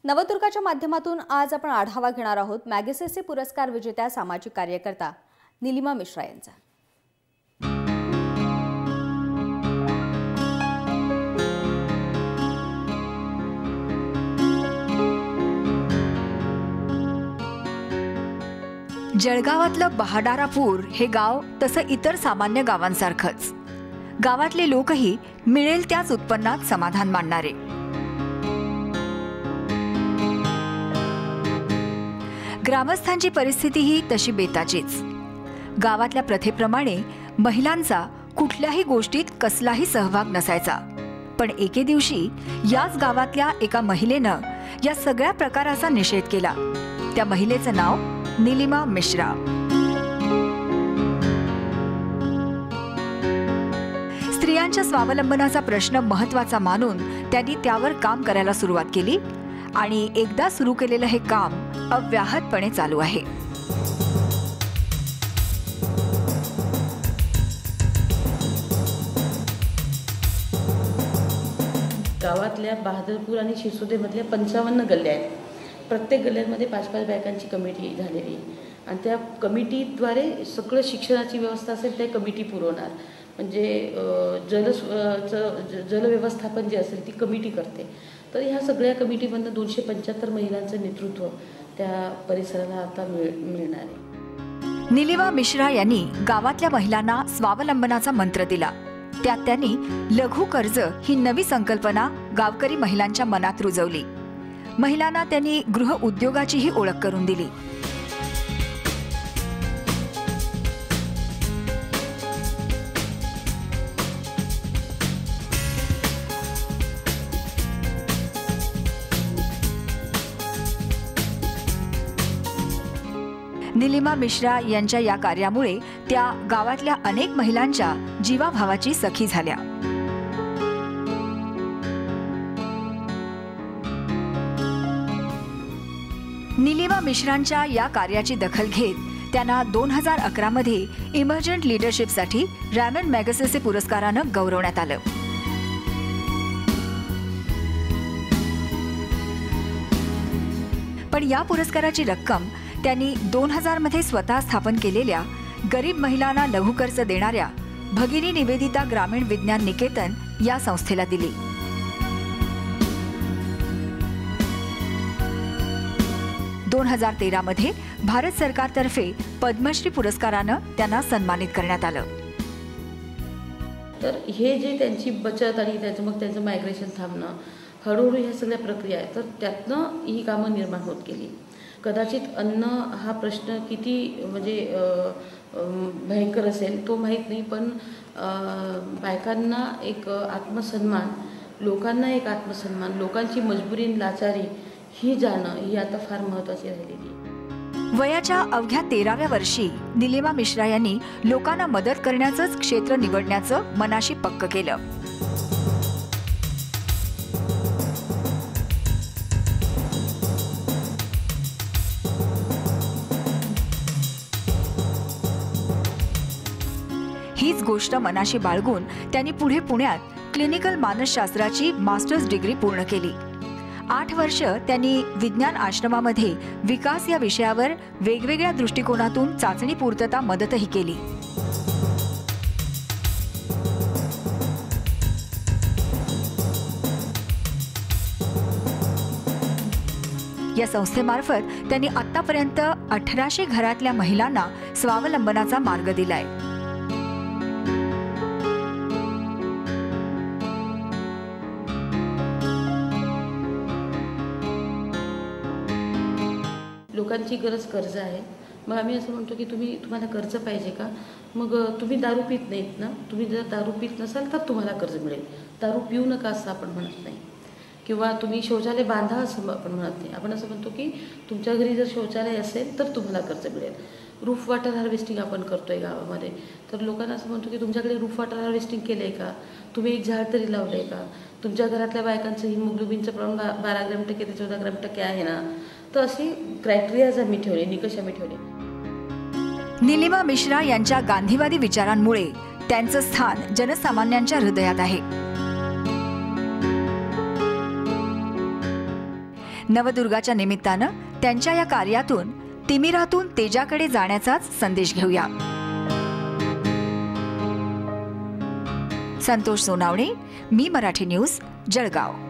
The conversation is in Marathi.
नवदुर्गाच्या माध्यमातून आज आपण आढावा घेणार आहोत मॅगसेसे पुरस्कार विजेत्या सामाजिक कार्यकर्ता निलिमा मिश्रा यांचा। जळगावातलं बहाडारापूर हे गाव तसं इतर सामान्य गावांसारखंच। गावातले लोकही मिळेल त्याच उत्पन्नात समाधान मानणारे। ग्रामस्थांची परिस्थितीही तशी बेताचीच। गावातल्या प्रथेप्रमाणे महिलांचा कुठल्याही गोष्टीत कसलाही सहभाग नसायचा, पण एके दिवशी याच गावातल्या एका महिलेनं या सगळ्या प्रकाराचा निषेध केला। त्या महिलेचं नाव निलिमा मिश्रा। स्त्रियांच्या स्वावलंबनाचा प्रश्न महत्त्वाचा मानून त्यांनी त्यावर काम करायला सुरुवात केली आणि एकदा सुरू केलेलं हे काम अव्याहतपणे चालू आहे। गावातल्या बहादरपूर आणि शिरसोदेमधल्या 55 गल्ल्या आहेत। प्रत्येक गल्ल्यांमध्ये 5-5 बायकांची कमिटी झालेली आणि त्या कमिटीद्वारे सगळं शिक्षणाची व्यवस्था असेल त्या कमिटी पुरवणार। म्हणजे जल व्यवस्थापन जे असेल ती कमिटी करते। तर ह्या सगळ्या कमिटीमधून 275 महिलांचं नेतृत्व त्या परिसराला आता मिळणार आहे। निलिमा मिश्रा यांनी गावातल्या महिलांना स्वावलंबनाचा मंत्र दिला। त्यात त्यांनी लघु कर्ज ही नवी संकल्पना गावकरी महिलांच्या मनात रुजवली। महिलांना त्यांनी गृह उद्योगाचीही ओळख करून दिली। निलिमा मिश्रा यांच्या या कार्यामुळे त्या गावातल्या अनेक महिलांच्या जीवाभावाची सखी झाल्या। निलिमा मिश्रांच्या या कार्याची दखल घेत त्यांना 2011 मध्ये इमर्जंट लीडरशिपसाठी रॅमन मॅगसेसे पुरस्कारानं गौरवण्यात आलं। पण या पुरस्काराची रक्कम त्यांनी 2000 मध्ये स्वतः स्थापन केलेल्या गरीब महिलांना लघु कर्ज देणाऱ्या भगिनी निवेदिता ग्रामीण विज्ञान निकेतन या संस्थेला दिली। 2013 मध्ये भारत सरकारतर्फे पद्मश्री पुरस्कारानं त्यांना सन्मानित करण्यात आलं। तर हे जे त्यांची बचत आणि त्यांचं मायग्रेशन थांबणं, हळूहळू ह्या सगळ्या प्रक्रिया आहेत, तर त्यातनं ही कामं निर्माण होत गेली। कदाचित अन्न हा प्रश्न किती म्हणजे भयंकर असेल तो माहीत नाही, पण बायकांना एक आत्मसन्मान, लोकांना एक आत्मसन्मान, लोकांची मजबुरी लाचारी ही जाणं ही आता फार महत्त्वाची राहिलेली। वयाच्या अवघ्या 13व्या वर्षी निलिमा मिश्रा यांनी लोकांना मदत करण्याचंच क्षेत्र निवडण्याचं मनाशी पक्क केलं। हीच गोष्ट मनाशी बाळगून त्यांनी पुढे पुण्यात क्लिनिकल मानसशास्त्राची मास्टर्स डिग्री पूर्ण केली। 8 वर्ष त्यांनी विज्ञान आश्रमामध्ये विकास या विषयावर वेगवेगळ्या दृष्टिकोनातून चाचणी पूर्तता मदतही केली। या संस्थेमार्फत त्यांनी आतापर्यंत 1800 घरातल्या महिलांना स्वावलंबनाचा मार्ग दिलाय। लोकांची गरज कर्ज आहे। मग आम्ही असं म्हणतो की तुम्हाला कर्ज पाहिजे का? मग तुम्ही दारू पित नाहीत ना, तुम्ही जर दारू पित नसाल तर तुम्हाला कर्ज मिळेल। दारू पिऊ नका असं आपण म्हणत नाही, किंवा तुम्ही शौचालय बांधा असं आपण म्हणत नाही। आपण असं म्हणतो की तुमच्या घरी जर शौचालय असेल तर तुम्हाला कर्ज मिळेल। रूफ वॉटर हार्वेस्टिंग आपण करतोय गावामध्ये, तर लोकांना असं म्हणतो की तुमच्याकडे रूफ वॉटर हार्वेस्टिंग केलं आहे का? तुम्ही एक झाड तरी लावलं आहे का? तुमच्या घरातल्या बायकांचं हिमोग्लोबिनचं प्रमाण 12 ग्रॅम टक्के ते 14 ग्रॅम टक्के आहे ना? तर अशी क्रायटेरियाज आम्ही ठेवले, निकष आम्ही ठेवले। निलिमा मिश्रा यांच्या गांधीवादी विचारांमुळे त्यांचं स्थान जनसामान्यांच्या हृदयात आहे। नवदुर्गाच्या निमित्तानं त्यांच्या या कार्यातून तिमिरातून तेजाकडे जाण्याचाच संदेश घेऊया. संतोष सोनावणे, मी मराठी न्यूज, जळगाव.